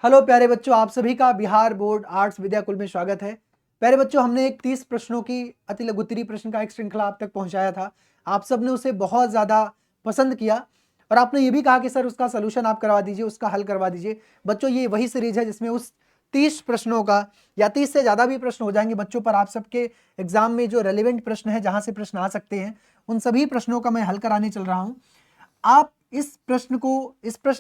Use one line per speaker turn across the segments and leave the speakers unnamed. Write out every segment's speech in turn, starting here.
Hello प्यारे बच्चों, आप सभी का बिहार बोर्ड आर्ट्स विद्याकुल में स्वागत है। प्यारे बच्चों, हमने एक 30 प्रश्नों की अति लघु उत्तरीय प्रश्न का एक श्रृंखला आप तक पहुंचाया था। आप सब ने उसे बहुत ज़्यादा पसंद किया और आपने ये भी कहा कि सर उसका सोल्यूशन आप करवा दीजिए, उसका हल करवा दीजिए। बच्चों, ये वही सीरीज है जिसमें उस 30 प्रश्नों का या 30 से ज़्यादा भी प्रश्न हो जाएंगे बच्चों, पर आप सबके एग्जाम में जो रेलिवेंट प्रश्न है, जहाँ से प्रश्न आ सकते हैं, उन सभी प्रश्नों का मैं हल कराने चल रहा हूँ। आप इस प्रश्न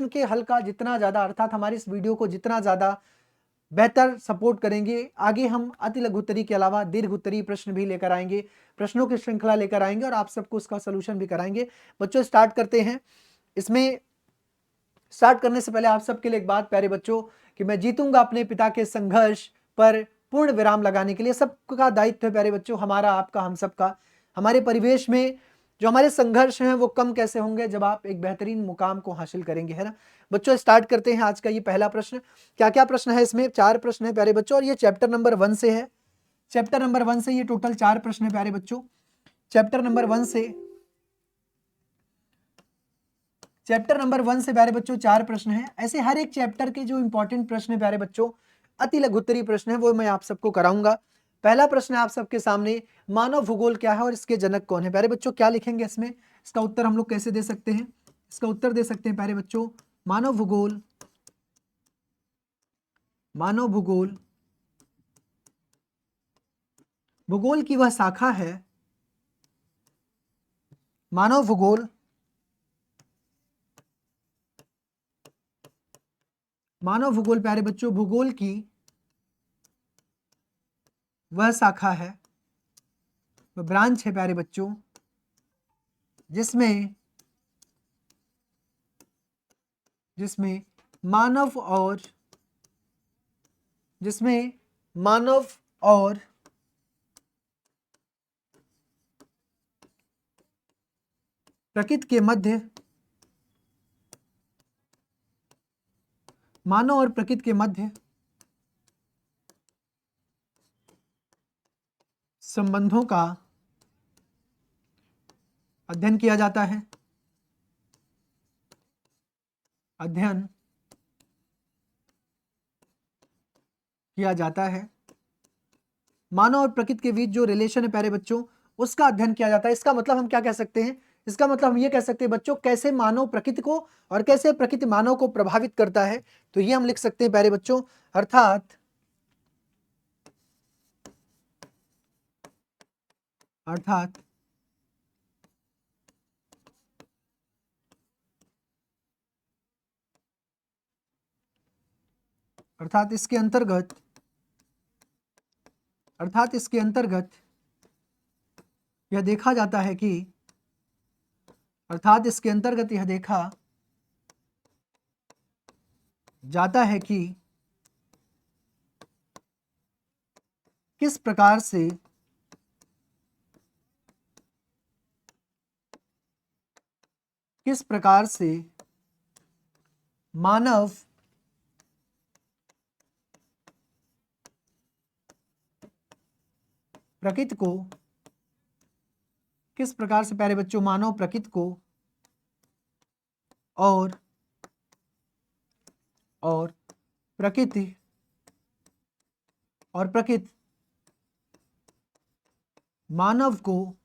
के हल का जितना ज़्यादा, अर्थात हमारी इस वीडियो को जितना ज़्यादा बेहतर सपोर्ट करेंगे, आगे हम अति लघु उत्तरीय के अलावा दीर्घ उत्तरीय प्रश्न भी लेकर आएंगे, प्रश्नों की श्रृंखला लेकर आएंगे और आप सबको उसका सोल्यूशन भी कराएंगे। बच्चों, स्टार्ट करते हैं। इसमें स्टार्ट करने से पहले आप सबके लिए एक बात प्यारे बच्चों, कि मैं जीतूंगा अपने पिता के संघर्ष पर पूर्ण विराम लगाने के लिए। सबका दायित्व है प्यारे बच्चों, हमारा, आपका, हम सबका। हमारे परिवेश में जो हमारे संघर्ष हैं वो कम कैसे होंगे जब आप एक बेहतरीन मुकाम को हासिल करेंगे, है ना। बच्चों, स्टार्ट करते हैं आज का ये पहला प्रश्न। क्या क्या प्रश्न है इसमें? 4 प्रश्न है प्यारे बच्चों, और ये चैप्टर नंबर 1 से है। चैप्टर नंबर 1 से ये टोटल 4 प्रश्न है प्यारे बच्चों। चैप्टर नंबर 1 से प्यारे बच्चों 4 प्रश्न हैं। ऐसे हर एक चैप्टर के जो इंपॉर्टेंट प्रश्न है प्यारे बच्चों, अति लघु उत्तरीय प्रश्न है, वो मैं आप सबको कराऊंगा। पहला प्रश्न है आप सबके सामने, मानव भूगोल क्या है और इसके जनक कौन है? प्यारे बच्चों, क्या लिखेंगे इसमें? इसका उत्तर हम लोग कैसे दे सकते हैं? इसका उत्तर दे सकते हैं प्यारे बच्चों, मानव भूगोल भूगोल की वह शाखा है, मानव भूगोल प्यारे बच्चों, भूगोल की वह शाखा है, वह ब्रांच है प्यारे बच्चों, जिसमें मानव और प्रकृति के मध्य संबंधों का अध्ययन किया जाता है। मानव और प्रकृति के बीच जो रिलेशन है प्यारे बच्चों, उसका अध्ययन किया जाता है। इसका मतलब हम क्या कह सकते हैं? इसका मतलब हम ये कह सकते हैं बच्चों, कैसे मानव प्रकृति को और कैसे प्रकृति मानव को प्रभावित करता है। तो ये हम लिख सकते हैं प्यारे बच्चों, अर्थात इसके अंतर्गत यह देखा जाता है कि किस प्रकार से मानव प्रकृति को प्यारे बच्चों, मानव प्रकृति को और प्रकृति मानव को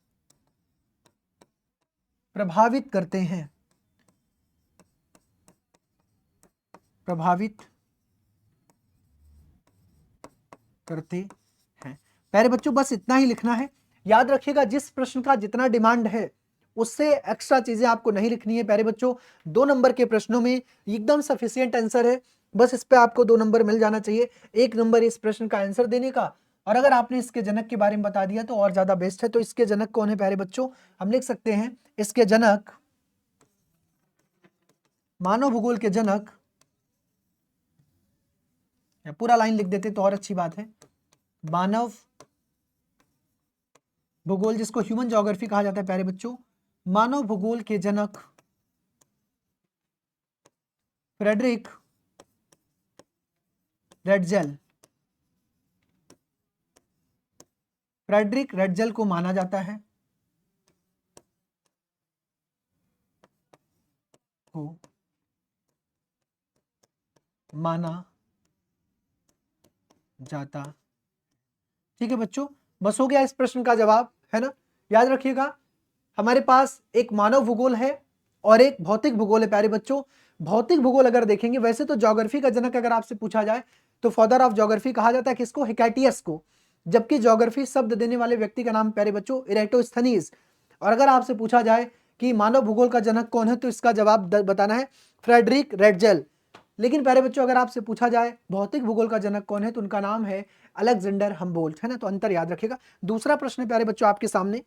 प्रभावित करते हैं। प्यारे बच्चों, बस इतना ही लिखना है। याद रखिएगा, जिस प्रश्न का जितना डिमांड है उससे एक्स्ट्रा चीजें आपको नहीं लिखनी है प्यारे बच्चों। 2 नंबर के प्रश्नों में एकदम सफिशिएंट आंसर है, बस इस पे आपको 2 नंबर मिल जाना चाहिए। 1 नंबर इस प्रश्न का आंसर देने का, और अगर आपने इसके जनक के बारे में बता दिया तो और ज्यादा बेस्ट है। तो इसके जनक कौन है प्यारे बच्चों? हम लिख सकते हैं इसके जनक, मानव भूगोल के जनक, या पूरा लाइन लिख देते तो और अच्छी बात है। मानव भूगोल, जिसको ह्यूमन ज्योग्राफी कहा जाता है प्यारे बच्चों, मानव भूगोल के जनक फ्रेडरिक रेटजेल को माना जाता है। जाता। ठीक है बच्चों, बस हो गया इस प्रश्न का जवाब, है ना। याद रखिएगा हमारे पास एक मानव भूगोल है और एक भौतिक भूगोल है प्यारे बच्चों। भौतिक भूगोल अगर देखेंगे, वैसे तो ज्योग्राफी का जनक अगर आपसे पूछा जाए तो फादर ऑफ ज्योग्राफी कहा जाता है किसको, हिकैटियस को, जबकि ज्योग्राफी शब्द देने वाले व्यक्ति का नाम प्यारे बच्चों इरेटोस्थनीज। और अगर आपसे पूछा जाए कि मानव भूगोल का जनक कौन है, तो इसका जवाब बताना है फ्रेडरिक रेडजेल। लेकिन प्यारे बच्चों अगर आपसे पूछा जाए भौतिक भूगोल का जनक कौन है, तो उनका नाम है अलेक्जेंडर हम्बोल्ट, है ना। तो अंतर याद रखिएगा। दूसरा प्रश्न है प्यारे बच्चों आपके सामने।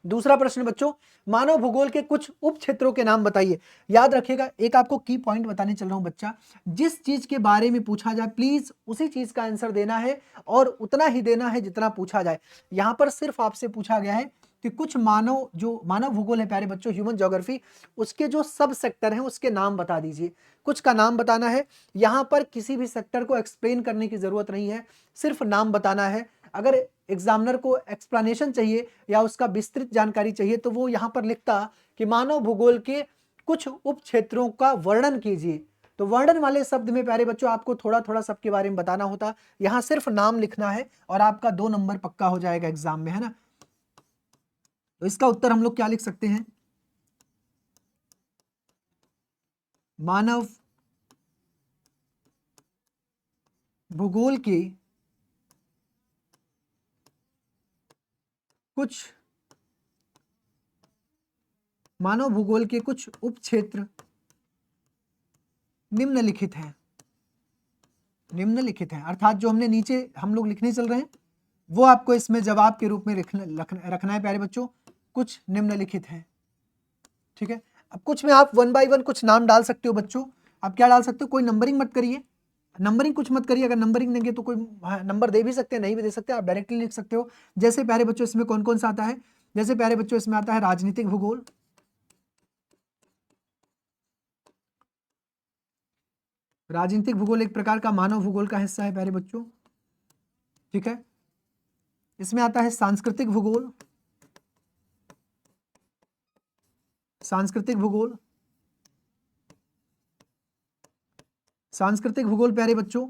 दूसरा प्रश्न बच्चों, मानव भूगोल के कुछ उप क्षेत्रों के नाम बताइए। याद रखिएगा, एक आपको की पॉइंट बताने चल रहा हूं बच्चा, जिस चीज के बारे में पूछा जाए प्लीज उसी चीज का आंसर देना है और उतना ही देना है जितना पूछा जाए। यहां पर सिर्फ आपसे पूछा गया है कि कुछ मानव भूगोल है प्यारे बच्चों, ह्यूमन ज्योग्राफी, उसके जो सब सेक्टर हैं उसके नाम बता दीजिए। कुछ का नाम बताना है। यहां पर किसी भी सेक्टर को एक्सप्लेन करने की जरूरत नहीं है, सिर्फ नाम बताना है। अगर एग्जामिनर को एक्सप्लेनेशन चाहिए या उसका विस्तृत जानकारी चाहिए तो वो यहां पर लिखता कि मानव भूगोल के कुछ उप क्षेत्रों का वर्णन कीजिए। तो वर्णन वाले शब्द में प्यारे बच्चों आपको थोड़ा थोड़ा सबके बारे में बताना होता, यहां सिर्फ नाम लिखना है और आपका 2 नंबर पक्का हो जाएगा एग्जाम में, है ना। तो इसका उत्तर हम लोग क्या लिख सकते हैं, मानव भूगोल के कुछ मानव भूगोल के कुछ उप क्षेत्र निम्नलिखित हैं। निम्नलिखित हैं अर्थात जो हमने नीचे हम लोग लिखने चल रहे हैं वो आपको इसमें जवाब के रूप में रखना है प्यारे बच्चों। कुछ निम्नलिखित हैं, ठीक है। अब कुछ में आप 1 बाय 1 कुछ नाम डाल सकते हो बच्चों। आप क्या डाल सकते हो, कोई नंबरिंग मत करिए, नंबरिंग कुछ मत करिए। अगर नंबरिंग देंगे तो कोई नंबर दे भी सकते हैं, नहीं भी दे सकते, आप डायरेक्टली लिख सकते हो। जैसे प्यारे बच्चों इसमें कौन कौन सा आता है, जैसे प्यारे बच्चों इसमें आता है राजनीतिक भूगोल। राजनीतिक भूगोल एक प्रकार का मानव भूगोल का हिस्सा है प्यारे बच्चों, ठीक है। इसमें आता है सांस्कृतिक भूगोल। सांस्कृतिक भूगोल, सांस्कृतिक भूगोल प्यारे बच्चों।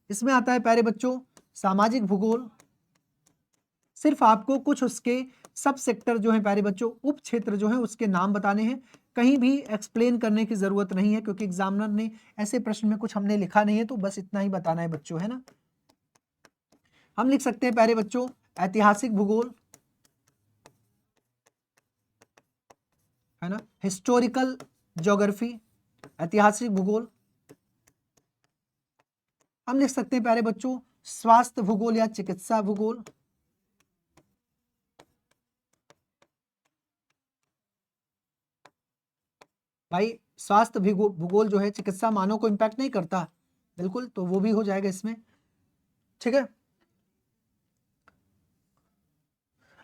इसमें आता है प्यारे बच्चों सामाजिक भूगोल। सिर्फ आपको कुछ उसके सब सेक्टर जो है प्यारे बच्चों, उप क्षेत्र जो है उसके नाम बताने हैं, कहीं भी एक्सप्लेन करने की जरूरत नहीं है क्योंकि एग्जामिनर ने ऐसे प्रश्न में कुछ हमने लिखा नहीं है, तो बस इतना ही बताना है बच्चों, है ना। हम लिख सकते हैं प्यारे बच्चों ऐतिहासिक भूगोल, है ना, हिस्टोरिकल ज्योग्राफी, ऐतिहासिक भूगोल। हम लिख सकते हैं प्यारे बच्चों स्वास्थ्य भूगोल या चिकित्सा भूगोल। भाई स्वास्थ्य भूगोल जो है चिकित्सा मानव को इंपैक्ट नहीं करता, बिल्कुल, तो वो भी हो जाएगा इसमें, ठीक है।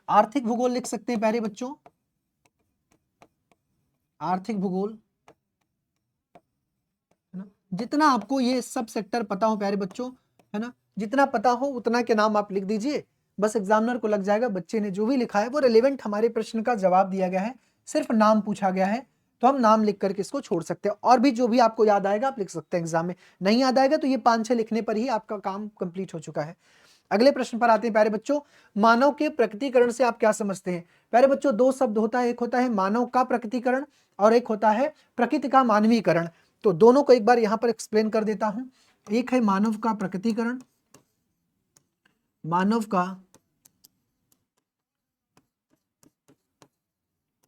आर्थिक भूगोल लिख सकते हैं प्यारे बच्चों, आर्थिक भूगोल, है ना। जितना आपको ये सब सेक्टर पता हो प्यारे बच्चों, है ना, जितना पता हो उतना के नाम आप लिख दीजिए, बस एग्जामिनर को लग जाएगा बच्चे ने जो भी लिखा है वो रिलेवेंट हमारे प्रश्न का जवाब दिया गया है, सिर्फ नाम पूछा गया है, तो हम नाम लिख करके इसको छोड़ सकते हैं। और भी जो भी आपको याद आएगा आप लिख सकते हैं एग्जाम में, नहीं याद आएगा तो ये 5-6 लिखने पर ही आपका काम कंप्लीट हो चुका है। अगले प्रश्न पर आते हैं प्यारे बच्चों, मानव के प्रकटीकरण से आप क्या समझते हैं। प्यारे बच्चों 2 शब्द होता है, एक होता है मानव का प्रकटीकरण और एक होता है प्रकृति का मानवीकरण। तो दोनों को एक बार यहां पर एक्सप्लेन कर देता हूं। एक है मानव का प्रकटीकरण, मानव का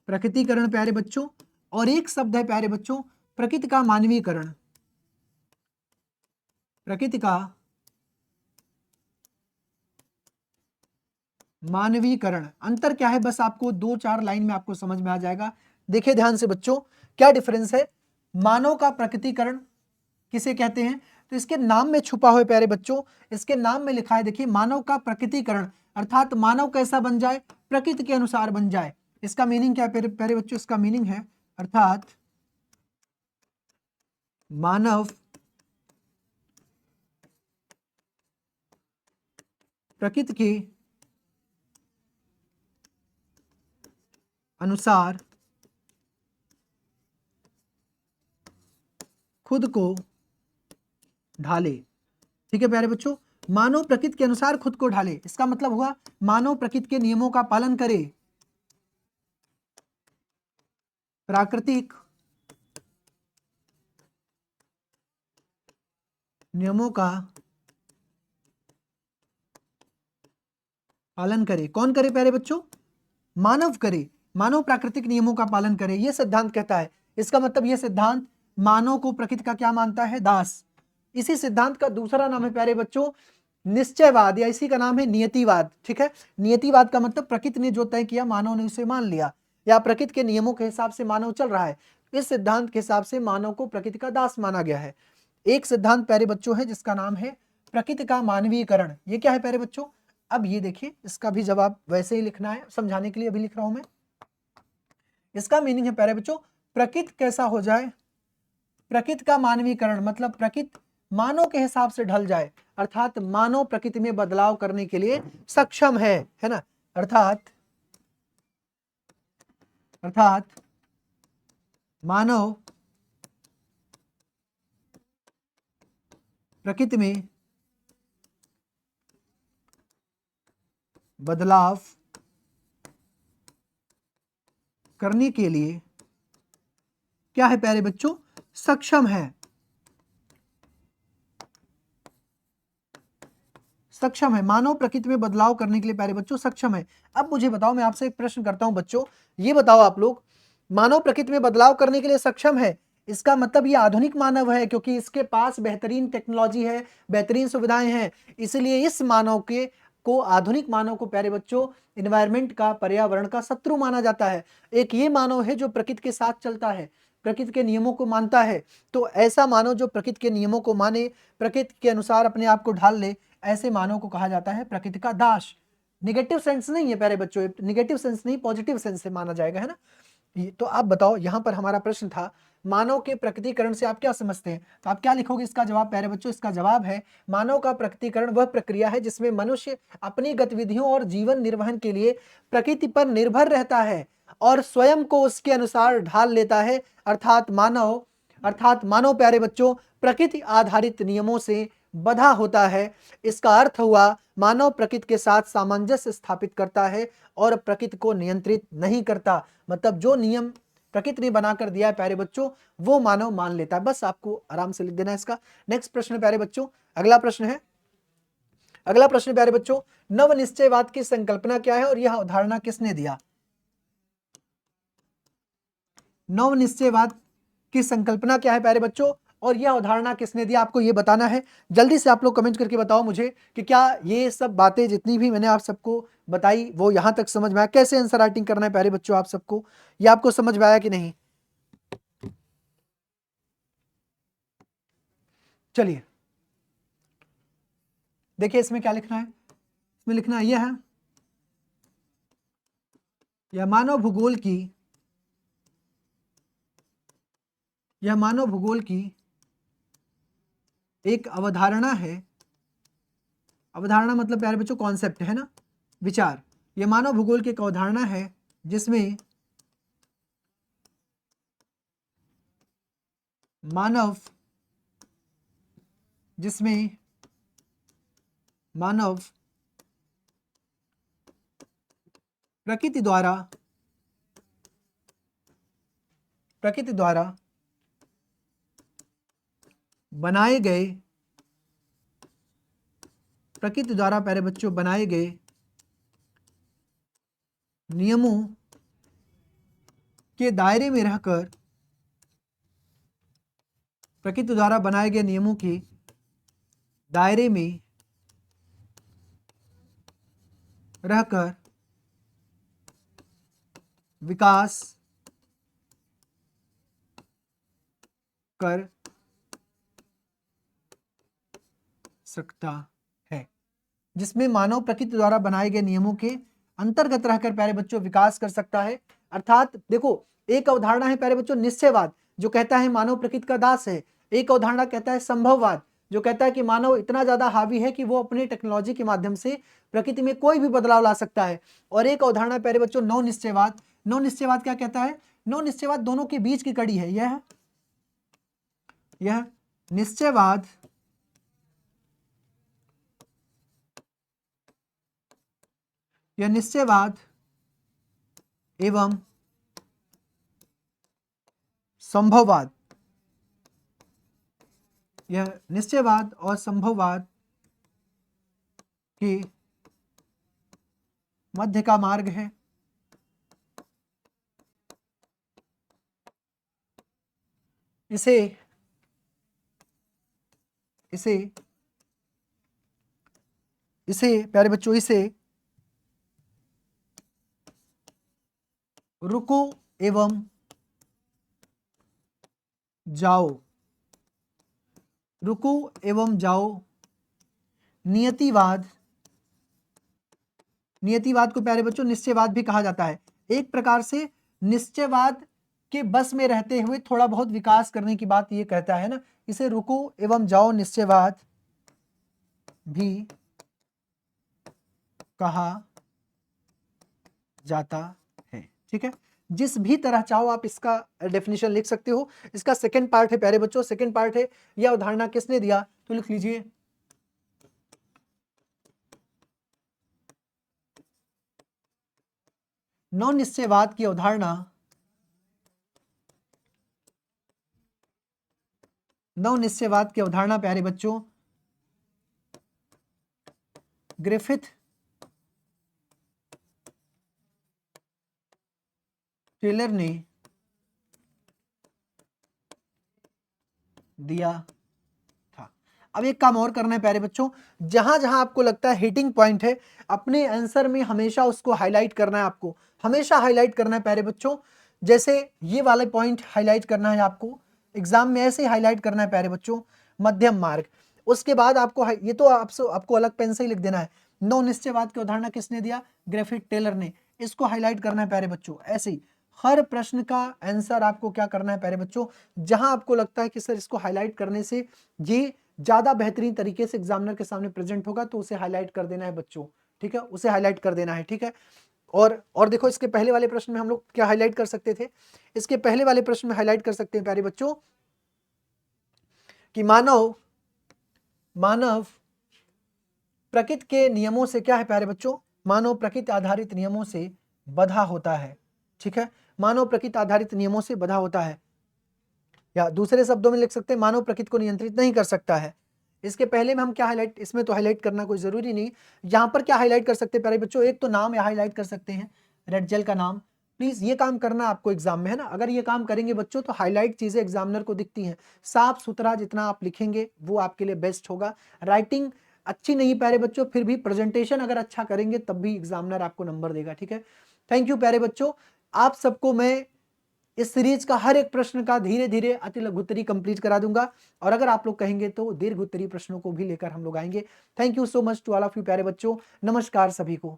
प्रकटीकरण प्यारे बच्चों, और एक शब्द है प्यारे बच्चों प्रकृति का मानवीकरण। प्रकृति का मानवीकरण, अंतर क्या है बस आपको 2-4 लाइन में आपको समझ में आ जाएगा। देखिए ध्यान से बच्चों क्या डिफरेंस है। मानव का प्रकटीकरण किसे कहते हैं, तो इसके नाम में छुपा हुआ प्यारे बच्चों, इसके नाम में लिखा है, देखिए मानव का प्रकटीकरण अर्थात मानव कैसा बन जाए, प्रकृति के अनुसार बन जाए। इसका मीनिंग क्या है प्यारे बच्चों, इसका मीनिंग है अर्थात मानव प्रकृति के अनुसार खुद को ढाले। ठीक है प्यारे बच्चों, मानव प्रकृति के अनुसार खुद को ढाले, इसका मतलब हुआ मानव प्रकृति के नियमों का पालन करे, प्राकृतिक नियमों का पालन करे। कौन करे प्यारे बच्चों? मानव करे, मानव प्राकृतिक नियमों का पालन करे, यह सिद्धांत कहता है। इसका मतलब यह सिद्धांत मानव को प्रकृति का क्या मानता है? दास। इसी सिद्धांत का दूसरा नाम है प्यारे बच्चों निश्चयवाद, या इसी का नाम है नियतिवाद। ठीक है, नियतिवाद का मतलब प्रकृति ने जो तय किया मानव ने उसे मान लिया, या प्रकृति के नियमों के हिसाब से मानव चल रहा है। इस सिद्धांत के हिसाब से मानव को प्रकृति का दास माना गया है। एक सिद्धांत प्यारे बच्चों है जिसका नाम है प्रकृति का मानवीयकरण। ये क्या है प्यारे बच्चों? अब ये देखिए, इसका भी जवाब वैसे ही लिखना है, समझाने के लिए अभी लिख रहा हूं मैं। इसका मीनिंग है प्यारे बच्चों प्रकृति कैसा हो जाए, प्रकृति का मानवीकरण, मतलब प्रकृति मानव के हिसाब से ढल जाए, अर्थात मानव प्रकृति में बदलाव करने के लिए सक्षम है ना। अर्थात मानव प्रकृति में बदलाव करने के लिए क्या है प्यारे बच्चों? सक्षम है, सक्षम है, मानव प्रकृति में बदलाव करने के लिए प्यारे बच्चों सक्षम है। अब मुझे बताओ, मैं आपसे एक प्रश्न करता हूं बच्चों, ये बताओ आप लोग, मानव प्रकृति में बदलाव करने के लिए सक्षम है, इसका मतलब ये आधुनिक मानव है, क्योंकि इसके पास बेहतरीन टेक्नोलॉजी है, बेहतरीन सुविधाएं हैं, इसलिए इस मानव के को, आधुनिक मानव को प्यारे बच्चों एनवायरमेंट का, पर्यावरण का शत्रु माना जाता है। एक ये मानव है जो प्रकृति के साथ चलता है, प्रकृति के नियमों को मानता है। तो ऐसा मानव जो प्रकृति के नियमों को माने, प्रकृति के अनुसार अपने आप को ढाल ले, ऐसे मानव को कहा जाता है प्रकृति का दास। निगेटिव सेंस नहीं है प्यारे बच्चों, निगेटिव सेंस नहीं, पॉजिटिव सेंस से माना जाएगा, है ना। तो आप बताओ, यहां पर हमारा प्रश्न था मानव के प्रकृतिकरण से आप क्या समझते हैं, तो आप क्या लिखोगे इसका जवाब प्यारे बच्चों? इसका जवाब है मानव का प्रकृतिकरण वह प्रक्रिया है जिसमें मनुष्य अपनी गतिविधियों और जीवन निर्वहन के लिए प्रकृति पर निर्भर रहता है और स्वयं को उसके अनुसार ढाल लेता है। अर्थात मानव प्यारे बच्चों प्रकृति आधारित नियमों से बंधा होता है। इसका अर्थ हुआ मानव प्रकृति के साथ सामंजस्य स्थापित करता है और प्रकृति को नियंत्रित नहीं करता। मतलब जो नियम प्रकृति ने बनाकर दिया है प्यारे बच्चों, वो मानव मान लेता है। बस आपको आराम से लिख देना है इसका। नेक्स्ट प्रश्न प्यारे बच्चों, अगला प्रश्न प्यारे बच्चों, नव निश्चयवाद की संकल्पना क्या है और यह अवधारणा किसने दिया? नव निश्चयवाद की संकल्पना क्या है प्यारे बच्चों और यह अवधारणा किसने दिया? आपको यह बताना है। जल्दी से आप लोग कमेंट करके बताओ मुझे कि क्या ये सब बातें जितनी भी मैंने आप सबको बताई वो यहां तक समझ में आया? कैसे आंसर राइटिंग करना है प्यारे बच्चों आप सबको, ये आपको समझ में आया कि नहीं? चलिए देखिए, इसमें क्या लिखना है, इसमें लिखना यह है, यह मानव भूगोल की एक अवधारणा है। अवधारणा मतलब प्यारे बच्चों कॉन्सेप्ट है ना, विचार। यह मानव भूगोल की एक अवधारणा है जिसमें मानव प्रकृति द्वारा बनाए गए, प्रकृति द्वारा प्यारे बच्चों बनाए गए नियमों के दायरे में रहकर, प्रकृति द्वारा बनाए गए नियमों के दायरे में रहकर विकास कर सकता है। जिसमें मानव प्रकृति द्वारा बनाए गए नियमों के अंतर्गत रहकर प्यारे बच्चों विकास कर सकता है। अर्थात देखो, एक अवधारणा है प्यारे बच्चों निश्चयवाद, जो कहता है मानव प्रकृति का दास है। एक अवधारणा कहता है संभववाद, जो कहता है कि मानव इतना ज्यादा हावी है कि वो अपनी टेक्नोलॉजी के माध्यम से प्रकृति में कोई भी बदलाव ला सकता है। और एक अवधारणा प्यारे बच्चों नव निश्चयवाद। नव निश्चयवाद क्या कहता है? नव निश्चयवाद दोनों के बीच की कड़ी है। यह निश्चयवाद यह निश्चयवाद एवं संभववाद, यह निश्चयवाद और संभववाद के मध्य का मार्ग है। इसे इसे इसे प्यारे बच्चों, इसे रुको एवं जाओ, रुको एवं जाओ नियतिवाद, नियतिवाद को प्यारे बच्चों निश्चयवाद भी कहा जाता है। एक प्रकार से निश्चयवाद के बस में रहते हुए थोड़ा बहुत विकास करने की बात ये कहता है ना। इसे रुको एवं जाओ निश्चयवाद भी कहा जाता है। ठीक है, जिस भी तरह चाहो आप इसका डेफिनेशन लिख सकते हो। इसका सेकंड पार्ट है प्यारे बच्चों, सेकंड पार्ट है यह अवधारणा किसने दिया, तो लिख लीजिए नौ निश्चयवाद की अवधारणा, नौ निश्चयवाद की अवधारणा प्यारे बच्चों ग्रिफिथ टेलर ने दिया था। अब एक काम और करना है प्यारे बच्चों, जहां जहां आपको लगता है हिटिंग पॉइंट है अपने आंसर में हमेशा उसको हाईलाइट करना है, आपको हमेशा हाईलाइट करना है प्यारे बच्चों। जैसे ये वाले पॉइंट हाईलाइट करना है आपको, एग्जाम में ऐसे हाईलाइट करना है प्यारे बच्चों, मध्यम मार्ग। उसके बाद आपको ये तो आपको अलग पेन से ही लिख देना है। नौ निश्चयवाद की अवधारणा किसने दिया, ग्रिफिथ टेलर ने। इसको हाईलाइट करना है प्यारे बच्चों। ऐसे ही हर प्रश्न का आंसर आपको क्या करना है प्यारे बच्चों, जहां आपको लगता है कि सर इसको हाईलाइट करने से ये ज्यादा बेहतरीन तरीके से एग्जामिनर के सामने प्रेजेंट होगा, तो उसे हाईलाइट कर देना है बच्चों। ठीक है, उसे हाईलाइट कर देना है। ठीक है, और देखो इसके पहले वाले प्रश्न में हम लोग क्या हाईलाइट कर सकते थे, इसके पहले वाले प्रश्न में हाईलाइट कर सकते हैं प्यारे बच्चों कि मानव प्रकृति के नियमों से क्या है प्यारे बच्चों, मानव प्रकृति आधारित नियमों से बंधा होता है। ठीक है, मानव प्रकृति आधारित नियमों से बंधा होता है, या दूसरे शब्दों में लिख सकते हैं मानव प्रकृति को नियंत्रित नहीं कर सकता है। इसके पहले में हम क्या हाईलाइट, इसमें तो हाईलाइट करना कोई जरूरी नहीं, यहां पर क्या हाईलाइट कर सकते हैं प्यारे बच्चों, एक तो नाम हाईलाइट कर सकते हैं, रेड जेल का नाम। प्लीज ये काम करना आपको एग्जाम में, है ना। अगर ये काम करेंगे बच्चों तो हाईलाइट चीजें एग्जामिनर को दिखती हैं, साफ सुथरा जितना आप लिखेंगे वो आपके लिए बेस्ट होगा। राइटिंग अच्छी नहीं प्यारे बच्चों, फिर भी प्रेजेंटेशन अगर अच्छा करेंगे तब भी एग्जामिनर आपको नंबर देगा। ठीक है, थैंक यू प्यारे बच्चों। आप सबको मैं इस सीरीज का हर एक प्रश्न का धीरे धीरे अति लघु उत्तरी कंप्लीट करा दूंगा, और अगर आप लोग कहेंगे तो दीर्घ उत्तरी प्रश्नों को भी लेकर हम लोग आएंगे। Thank you so much to all of you प्यारे बच्चों। नमस्कार सभी को।